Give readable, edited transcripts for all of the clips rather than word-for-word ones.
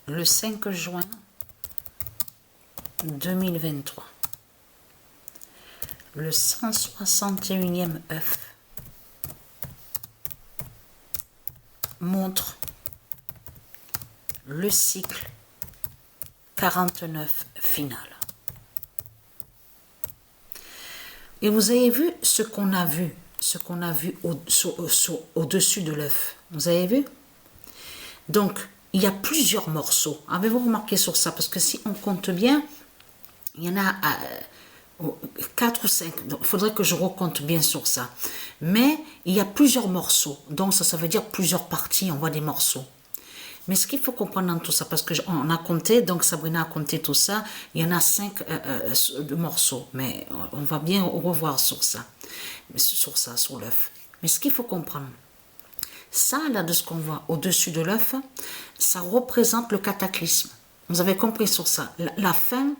le 5 juin 2023. Le 161e œuf montre le cycle 49 final. Et vous avez vu ce qu'on a vu, au-dessus de l'œuf. Vous avez vu? Donc, il y a plusieurs morceaux. Avez-vous remarqué sur ça? Parce que si on compte bien, il y en a 4 ou 5. Donc, il faudrait que je recompte bien sur ça. Mais il y a plusieurs morceaux. Donc, ça veut dire plusieurs parties. On voit des morceaux. Mais ce qu'il faut comprendre dans tout ça, parce qu'on a compté, donc Sabrina a compté tout ça, il y en a 5 morceaux. Mais on va bien revoir sur l'œuf. Mais ce qu'il faut comprendre, ça, là, de ce qu'on voit au-dessus de l'œuf, ça représente le cataclysme. Vous avez compris sur ça. La fin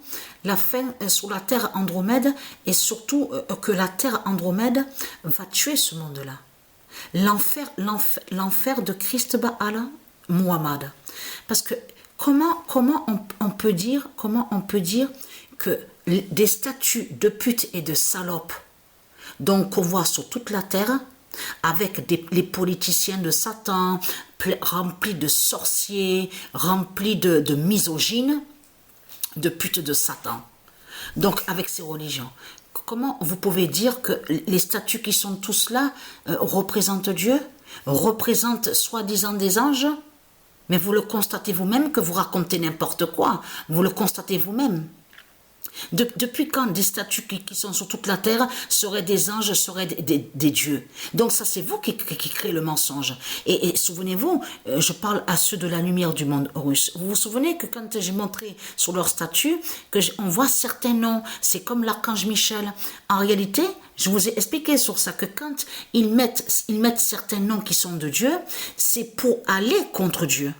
sur la terre Andromède, et surtout que la terre Andromède va tuer ce monde-là. L'enfer de Christ Baal Muhammad. Parce que comment on peut dire que des statues de putes et de salopes, donc qu'on voit sur toute la terre, avec les politiciens de Satan, remplis de sorciers, remplis de misogynes, de putes de Satan, donc avec ces religions. Comment vous pouvez dire que les statues qui sont tous là représentent Dieu, représentent soi-disant des anges? Mais vous le constatez vous-même que vous racontez n'importe quoi. Vous le constatez vous-même. Depuis quand des statues qui sont sur toute la terre seraient des anges, seraient des dieux? Donc ça, c'est vous qui créez le mensonge. Et souvenez-vous, je parle à ceux de la lumière du monde russe. Vous vous souvenez que quand j'ai montré sur leur statue, on voit certains noms, c'est comme l'archange Michel. En réalité, je vous ai expliqué sur ça que quand ils mettent certains noms qui sont de Dieu, c'est pour aller contre Dieu.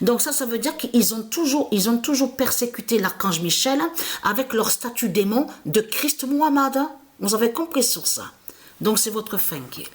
Donc ça veut dire qu'ils ont toujours persécuté l'archange Michel avec leur statut démon de Christ Muhammad. Vous avez compris sur ça. Donc c'est votre fin qui est.